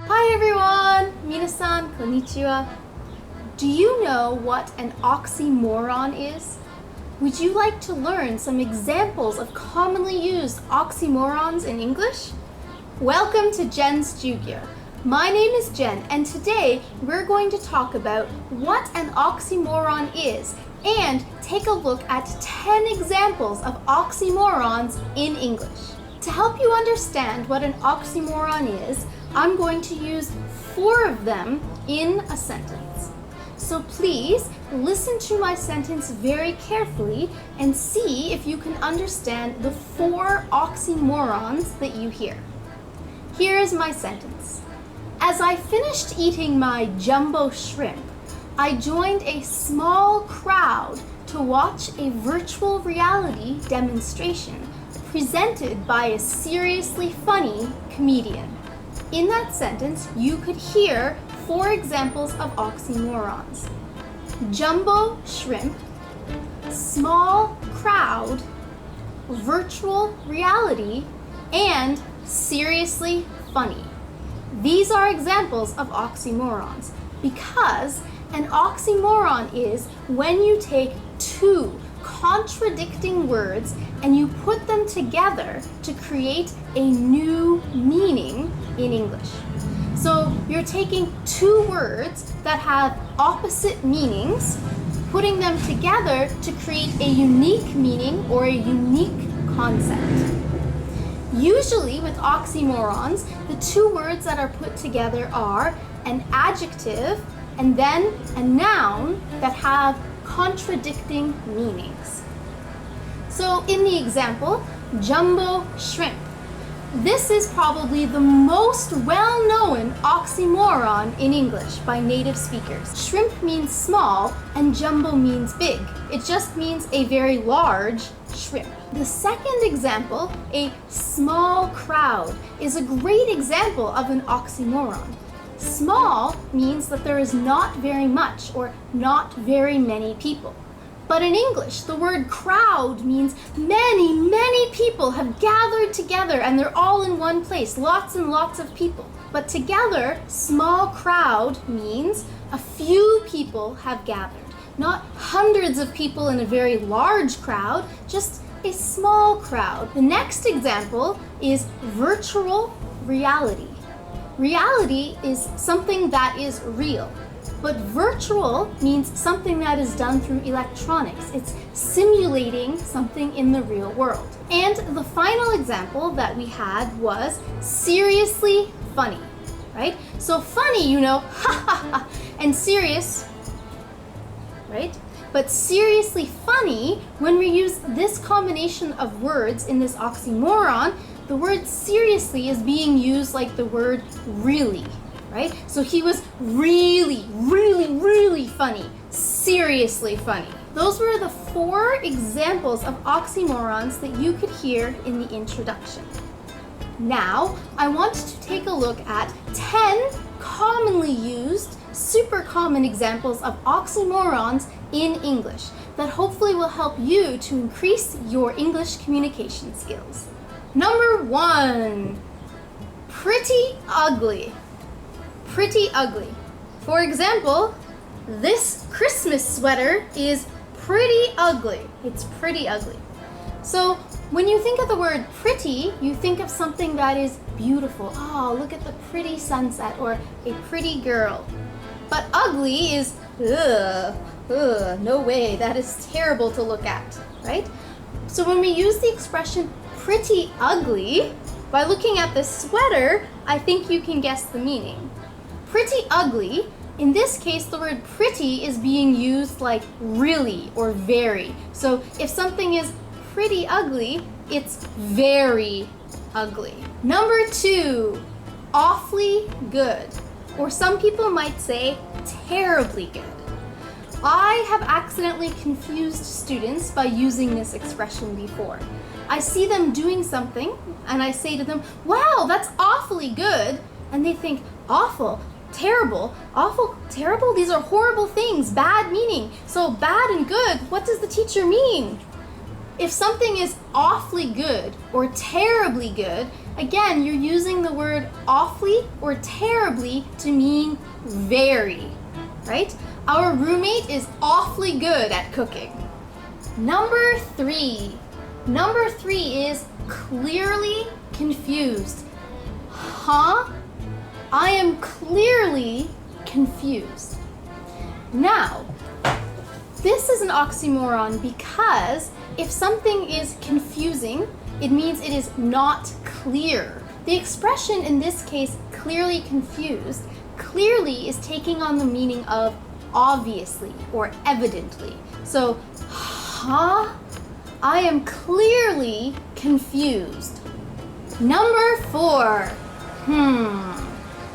Hi everyone! Minasan, konnichiwa. Do you know what an oxymoron is? Would you like to learn some examples of commonly used oxymorons in English? Welcome to Jen's Jyugyou. My name is Jen, and today we're going to talk about what an oxymoron is and take a look at 10 examples of oxymorons in English. To help you understand what an oxymoron is, I'm going to use 4 of them in a sentence. So please listen to my sentence very carefully and see if you can understand the 4 oxymorons that you hear. Here is my sentence. As I finished eating my jumbo shrimp, I joined a small crowd to watch a virtual reality demonstration presented by a seriously funny comedian. In that sentence, you could hear 4 examples of oxymorons. Jumbo shrimp, small crowd, virtual reality, and seriously funny. These are examples of oxymorons because an oxymoron is when you take 2 contradicting words and you put them together to create a new meaning in English. So you're taking 2 words that have opposite meanings, putting them together to create a unique meaning or a unique concept. Usually with oxymorons, the 2 words that are put together are an adjective and then a noun that have contradicting meanings. So in the example, jumbo shrimp. This is probably the most well-known oxymoron in English by native speakers. Shrimp means small and jumbo means big. It just means a very large shrimp. The second example, a small crowd, is a great example of an oxymoron. Small means that there is not very much or not very many people. But in English, the word crowd means many people have gathered together and they're all in one place, lots and lots of people. But together, small crowd means a few people have gathered. Not hundreds of people in a very large crowd, just a small crowd. The next example is virtual reality. Reality is something that is real. But virtual means something that is done through electronics. It's simulating something in the real world. And the final example that we had was seriously funny, right? So funny, you know, ha ha ha, and serious, right? But seriously funny, when we use this combination of words in this oxymoron, the word seriously is being used like the word really. Right? So he was really funny, seriously funny. Those were the 4 examples of oxymorons that you could hear in the introduction. Now, I want to take a look at 10 commonly used, super common examples of oxymorons in English that hopefully will help you to increase your English communication skills. Number 1, pretty ugly. Pretty ugly. For example, this Christmas sweater is pretty ugly. It's pretty ugly. So when you think of the word pretty, you think of something that is beautiful. Oh, look at the pretty sunset, or a pretty girl. But ugly is, no way, that is terrible to look at, right? So when we use the expression pretty ugly, by looking at this sweater, I think you can guess the meaning. Pretty ugly, in this case, the word pretty is being used like really or very. So if something is pretty ugly, it's very ugly. Number 2, awfully good. Or some people might say terribly good. I have accidentally confused students by using this expression before. I see them doing something and I say to them, wow, that's awfully good. And they think, awful, terrible, awful, terrible, these are horrible things, bad meaning. So bad and good, what does the teacher mean? If something is awfully good or terribly good, Again, you're using the word awfully or terribly to mean very, right? Our roommate is awfully good at cooking. Number 3. Number 3 is clearly confused. Huh? I am clearly confused. Now, this is an oxymoron because if something is confusing, it means it is not clear. The expression in this case, clearly confused, clearly is taking on the meaning of obviously or evidently. So, huh? I am clearly confused. Number 4.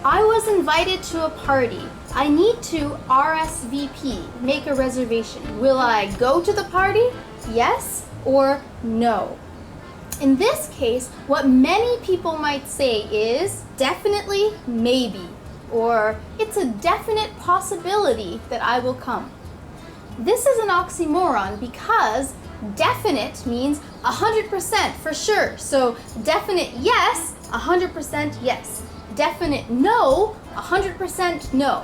I was invited to a party. I need to RSVP, make a reservation. Will I go to the party? Yes or no? In this case, what many people might say is definitely maybe, or it's a definite possibility that I will come. This is an oxymoron because definite means 100% for sure. So definite yes, 100% yes. Definite no, 100% no.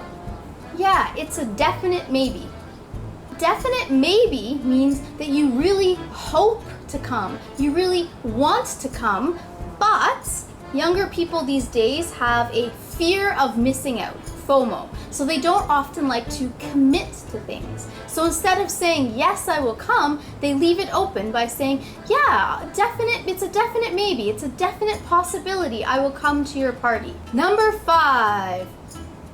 Yeah, it's a definite maybe. Definite maybe means that you really hope to come. You really want to come, but younger people these days have a fear of missing out, FOMO. So they don't often like to commit to things. So instead of saying, yes, I will come, they leave it open by saying, yeah, it's a definite maybe, it's a definite possibility I will come to your party. Number 5,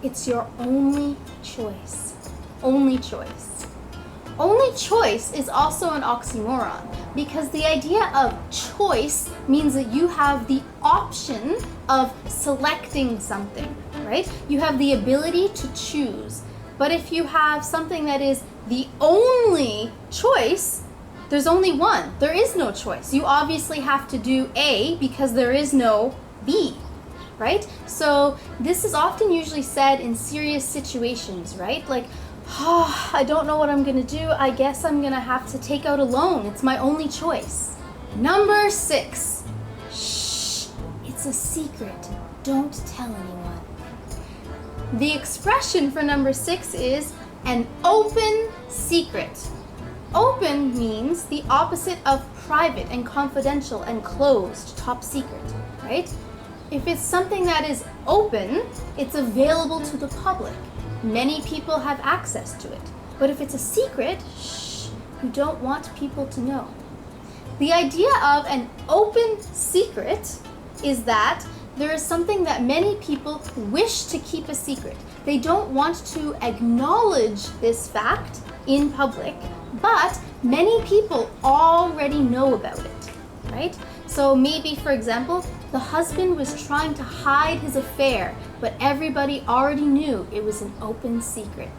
it's your only choice. Only choice. Only choice is also an oxymoron because the idea of choice means that you have the option of selecting something, right? You have the ability to choose. But if you have something that is the only choice, there's only one. There is no choice. You obviously have to do A because there is no B, right? So this is often usually said in serious situations, right? Like, oh, I don't know what I'm gonna do. I guess I'm gonna have to take out a loan. It's my only choice. Number 6. Shh, it's a secret. Don't tell anyone. The expression for number 6 is an open secret. Open means the opposite of private and confidential and closed, top secret, right? If it's something that is open, it's available to the public. Many people have access to it. But if it's a secret, shh, you don't want people to know. The idea of an open secret is that there is something that many people wish to keep a secret. They don't want to acknowledge this fact in public, but many people already know about it, right? So maybe, for example, the husband was trying to hide his affair, but everybody already knew it was an open secret.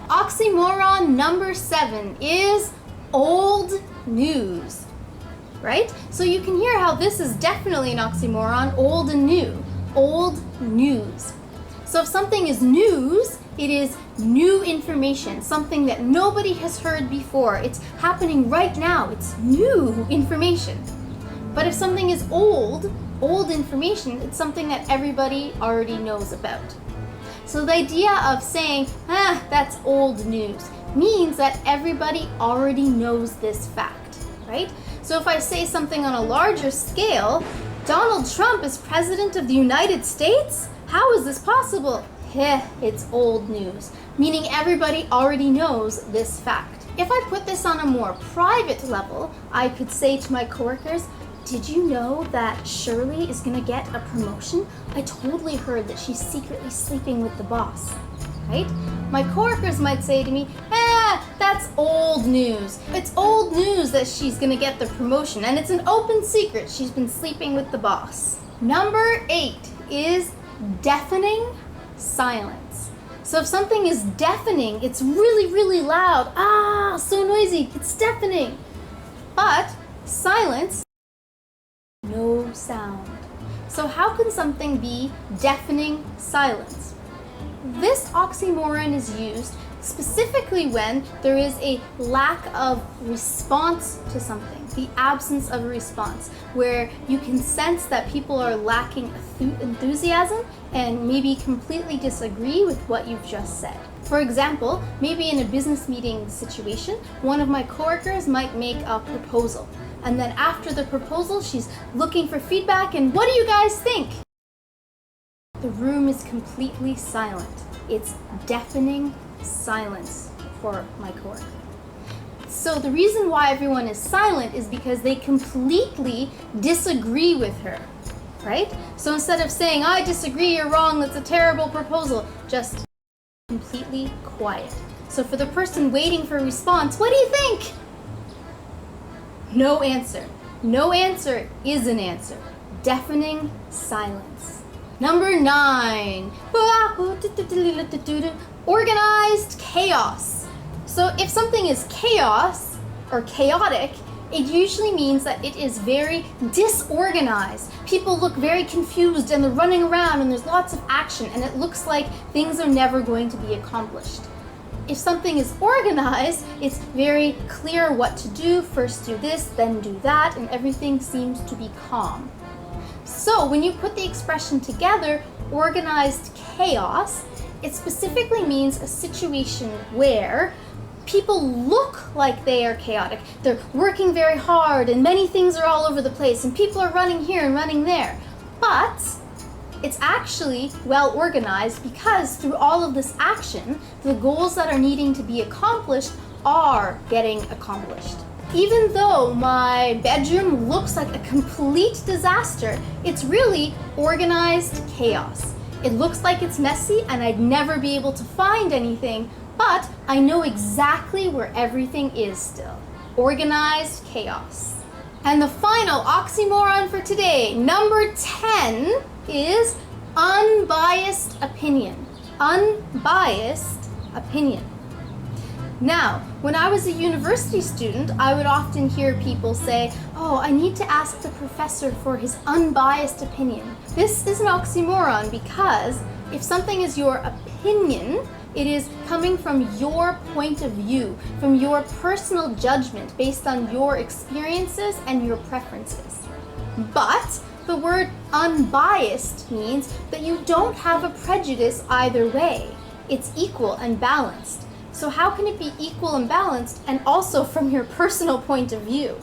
Oxymoron number 7 is old news, right? So you can hear how this is definitely an oxymoron, old and new, old news. So if something is news, it is new information, something that nobody has heard before. It's happening right now. It's new information. But if something is old information, it's something that everybody already knows about. So the idea of saying, that's old news, means that everybody already knows this fact, right? So if I say something on a larger scale, Donald Trump is president of the United States? How is this possible? It's old news, meaning everybody already knows this fact. If I put this on a more private level, I could say to my coworkers, did you know that Shirley is gonna get a promotion? I totally heard that she's secretly sleeping with the boss, right? My coworkers might say to me, that's old news. It's old news that she's gonna get the promotion, and it's an open secret she's been sleeping with the boss. Number 8 is deafening silence. So if something is deafening, it's really, really loud. So noisy, it's deafening. But silence, no sound. So how can something be deafening silence? This oxymoron is used specifically when there is a lack of response to something, the absence of a response, where you can sense that people are lacking enthusiasm and maybe completely disagree with what you've just said. For example, maybe in a business meeting situation, one of my coworkers might make a proposal. And then after the proposal, she's looking for feedback and what do you guys think? The room is completely silent. It's deafening silence for my coworker. So the reason why everyone is silent is because they completely disagree with her, right? So instead of saying, I disagree, you're wrong, that's a terrible proposal, just completely quiet. So for the person waiting for a response, what do you think? No answer. No answer is an answer. Deafening silence. Number 9. Organized chaos. So if something is chaos or chaotic, it usually means that it is very disorganized. People look very confused and they're running around and there's lots of action and it looks like things are never going to be accomplished. If something is organized, it's very clear what to do. First do this, then do that, and everything seems to be calm. So when you put the expression together, organized chaos, it specifically means a situation where people look like they are chaotic. They're working very hard and many things are all over the place and people are running here and running there. But it's actually well organized because through all of this action, the goals that are needing to be accomplished are getting accomplished. Even though my bedroom looks like a complete disaster, it's really organized chaos. It looks like it's messy and I'd never be able to find anything, but I know exactly where everything is still. Organized chaos. And the final oxymoron for today, number 10, is unbiased opinion. Unbiased opinion. Now, when I was a university student, I would often hear people say, oh, I need to ask the professor for his unbiased opinion. This is an oxymoron because if something is your opinion, it is coming from your point of view, from your personal judgment based on your experiences and your preferences. But the word unbiased means that you don't have a prejudice either way. It's equal and balanced. So how can it be equal and balanced and also from your personal point of view?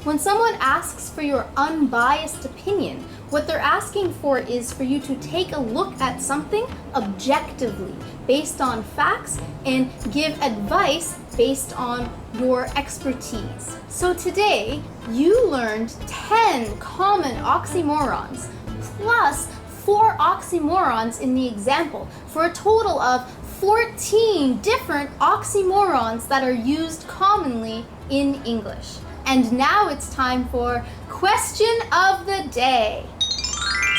When someone asks for your unbiased opinion, what they're asking for is for you to take a look at something objectively, based on facts, and give advice based on your expertise. So today, you learned 10 common oxymorons, plus 4 oxymorons in the example, for a total of 14 different oxymorons that are used commonly in English. And now it's time for question of the day.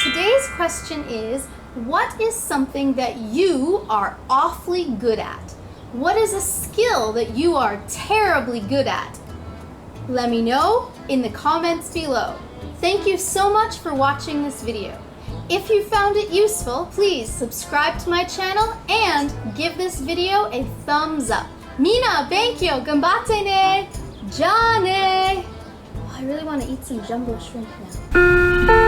Today's question is, what is something that you are awfully good at? What is a skill that you are terribly good at? Let me know in the comments below. Thank you so much for watching this video. If you found it useful, please subscribe to my channel and give this video a thumbs up. Mina, benkyo, ganbatte ne! Ja ne! Oh, I really want to eat some jumbo shrimp now.